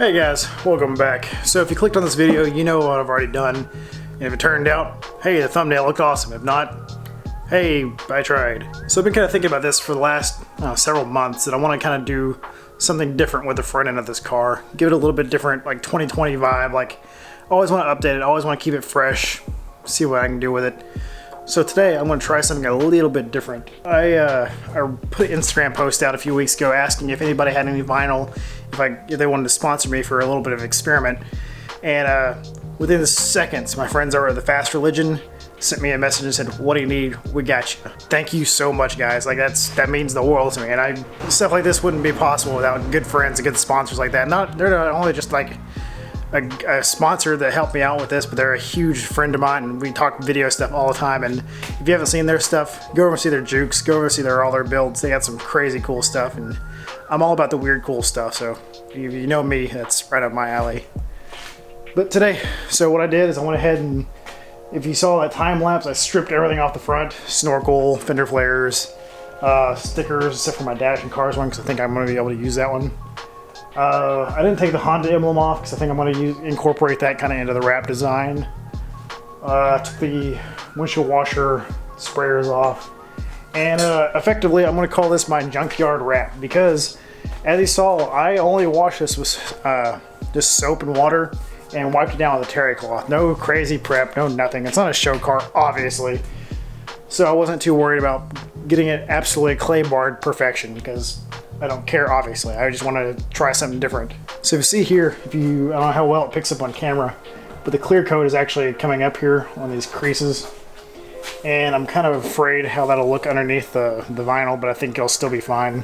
Hey guys, welcome back. So if you clicked on this video, you know what I've already done. And if it turned out, hey, the thumbnail looked awesome. If not, hey, I tried. So I've been kind of thinking about this for the last several months, and I want to kind of do something different with the front end of this car. Give it a little bit different, like 2020 vibe. Like, I always want to update it. I always want to keep it fresh, see what I can do with it. So today I'm going to try something a little bit different. I put an Instagram post out a few weeks ago asking if anybody had any vinyl, if they wanted to sponsor me for a little bit of experiment. And within seconds, my friends over at TheFastReligion sent me a message and said, "What do you need? We got you." Thank you so much, guys. Like that means the world to me. And stuff like this wouldn't be possible without good friends and good sponsors like that. They're not only just like a sponsor that helped me out with this, but they're a huge friend of mine, and we talk video stuff all the time. And if you haven't seen their stuff, go over and see their jukes, go over and see all their builds. They got some crazy cool stuff, and I'm all about the weird cool stuff, so if you know me, that's right up my alley. But today, so what I did is I went ahead and, if you saw that time lapse, I stripped everything off the front: snorkel, fender flares, stickers, except for my dash and cars one, because I think I'm going to be able to use that one. I didn't take the Honda emblem off because I think I'm going to incorporate that kind of into the wrap design. Took the windshield washer sprayers off, and effectively I'm going to call this my Junkyard Wrap, because as you saw, I only washed this with just soap and water and wiped it down with a terry cloth. No crazy prep, no nothing. It's not a show car, obviously, so I wasn't too worried about getting it absolutely clay barred perfection, because I don't care, obviously. I just want to try something different. So if you see here, I don't know how well it picks up on camera, but the clear coat is actually coming up here on these creases. And I'm kind of afraid how that'll look underneath the vinyl, but I think it'll still be fine.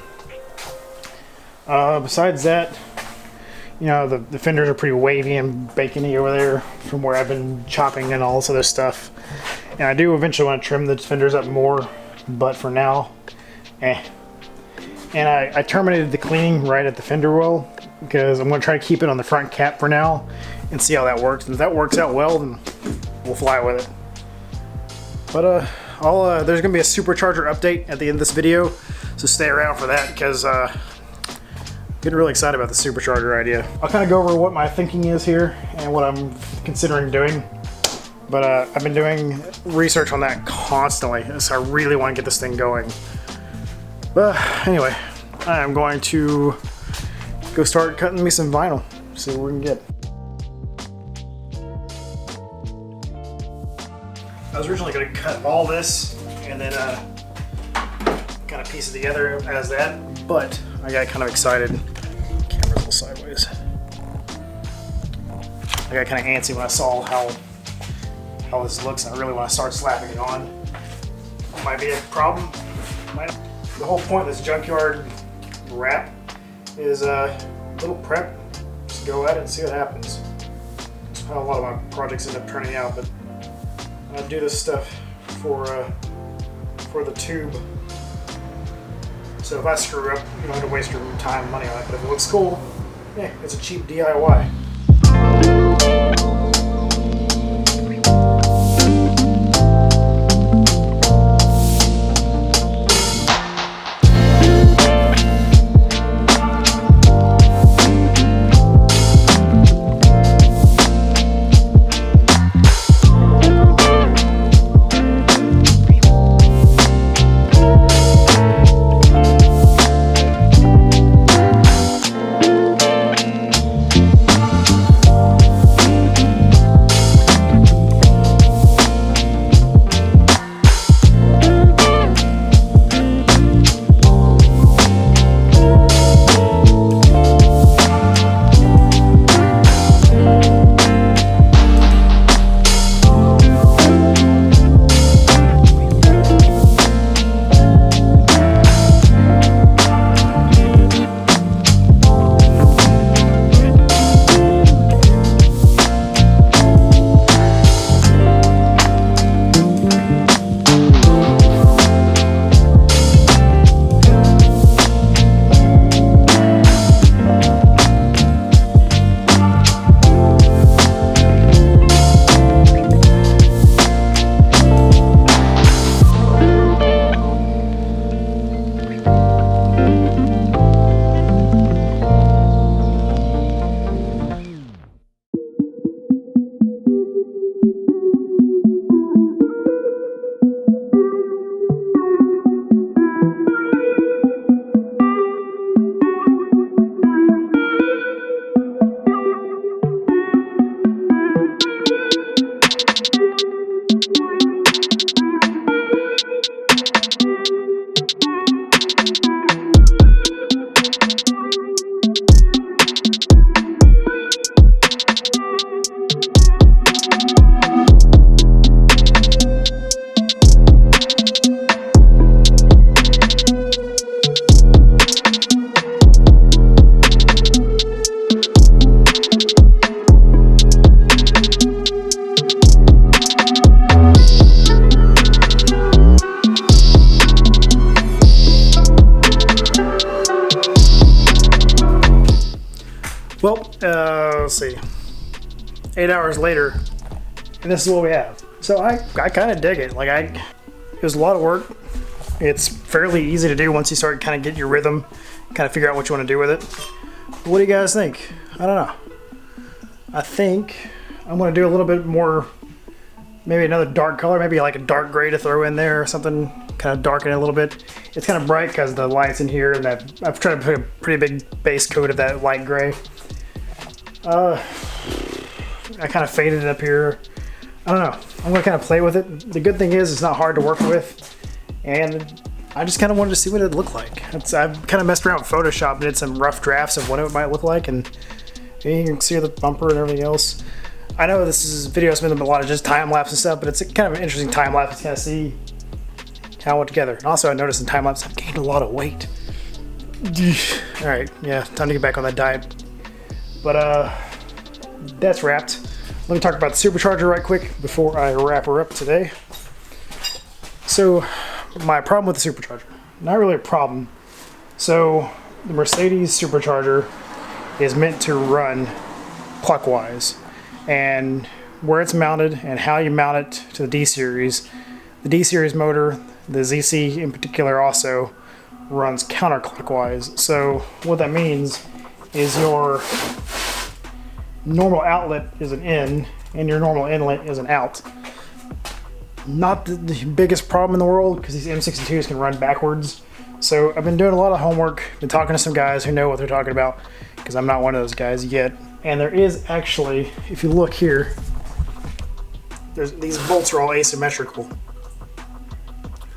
Besides that, you know, the fenders are pretty wavy and bacony over there from where I've been chopping and all this other stuff. And I do eventually want to trim the fenders up more, but for now, And I terminated the cleaning right at the fender well, because I'm going to try to keep it on the front cap for now and see how that works. And if that works out well, then we'll fly with it. But there's going to be a Supercharger update at the end of this video, so stay around for that, because I'm getting really excited about the Supercharger idea. I'll kind of go over what my thinking is here and what I'm considering doing. But I've been doing research on that constantly, so I really want to get this thing going. But anyway, I'm going to go start cutting me some vinyl, see what we can get. I was originally going to cut all this and then kind of piece it together as that, but I got kind of excited. Camera's a little sideways. I got kind of antsy when I saw how this looks, and I really want to start slapping it on. Might be a problem. The whole point of this Junkyard Wrap is a little prep. Just go at it and see what happens. That's how a lot of my projects end up turning out, but I do this stuff for the tube. So if I screw up, you don't have to waste your time and money on it, but if it looks cool, yeah, it's a cheap DIY. let's see, 8 hours later, and this is what we have. So I kind of dig it. Like it was a lot of work. It's fairly easy to do once you start kind of get your rhythm, kind of figure out what you want to do with it. What do you guys think? I don't know. I think I'm going to do a little bit more, maybe another dark color, maybe like a dark gray to throw in there or something, kind of darken it a little bit. It's kind of bright because the light's in here, and I've tried to put a pretty big base coat of that light gray. I kind of faded it up here. I don't know. I'm going to kind of play with it. The good thing is it's not hard to work with, and I just kind of wanted to see what it looked like. I've kind of messed around with Photoshop and did some rough drafts of what it might look like, and you can see the bumper and everything else. I know this video has been a lot of just time-lapse and stuff, but it's kind of an interesting time-lapse to kind of see how it went together. And also I noticed in time-lapse I've gained a lot of weight. Alright, yeah, time to get back on that diet. But that's wrapped. Let me talk about the Supercharger right quick before I wrap her up today. So, my problem with the Supercharger. Not really a problem. So, the Mercedes Supercharger is meant to run clockwise. And where it's mounted and how you mount it to the D-Series. The D-Series motor, the ZC in particular, also runs counterclockwise. So what that means is your normal outlet is an in and your normal inlet is an out. Not the biggest problem in the world because these M62s can run backwards. So I've been doing a lot of homework, been talking to some guys who know what they're talking about, because I'm not one of those guys yet. And there is actually, if you look here, these bolts are all asymmetrical.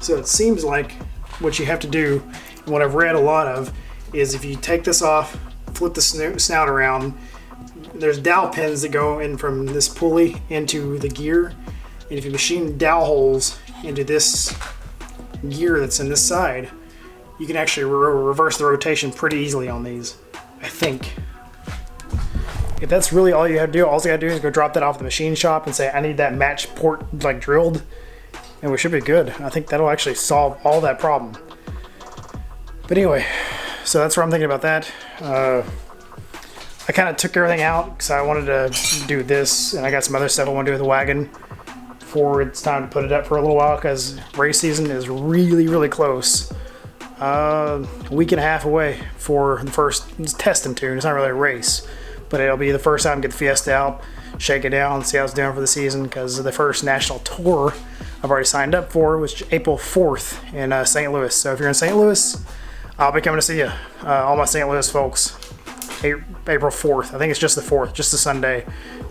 So it seems like what you have to do, and what I've read a lot of, is if you take this off, flip the snout around, there's dowel pins that go in from this pulley into the gear. And if you machine dowel holes into this gear that's in this side, you can actually reverse the rotation pretty easily on these, I think. If that's really all you have to do, all you gotta do is go drop that off the machine shop and say, I need that match port like drilled, and we should be good. I think that'll actually solve all that problem. But anyway, so that's what I'm thinking about that. I kind of took everything out because I wanted to do this, and I got some other stuff I want to do with the wagon before it's time to put it up for a little while, because race season is really, really close. A week and a half away for the first testing tune. It's not really a race, but it'll be the first time to get the Fiesta out, shake it down, see how it's doing for the season, because the first national tour I've already signed up for was April 4th in St. Louis. So if you're in St. Louis, I'll be coming to see you. All my St. Louis folks. April 4th. I think it's just the 4th, just the Sunday.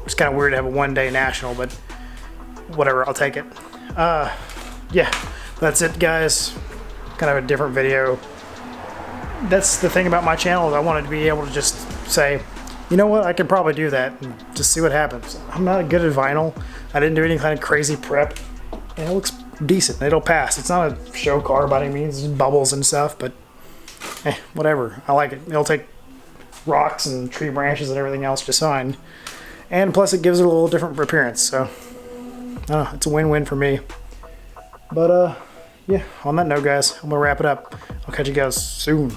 It's kind of weird to have a one-day national, but whatever, I'll take it. Yeah, that's it, guys. Kind of a different video. That's the thing about my channel, is I wanted to be able to just say, you know what, I can probably do that and just see what happens. I'm not good at vinyl. I didn't do any kind of crazy prep, and it looks decent. It'll pass. It's not a show car by any means, it's bubbles and stuff, but whatever. I like it. It'll take rocks and tree branches and everything else just fine. And plus it gives it a little different appearance, so I don't know, it's a win-win for me. But yeah, on that note, guys, I'm gonna wrap it up. I'll catch you guys soon.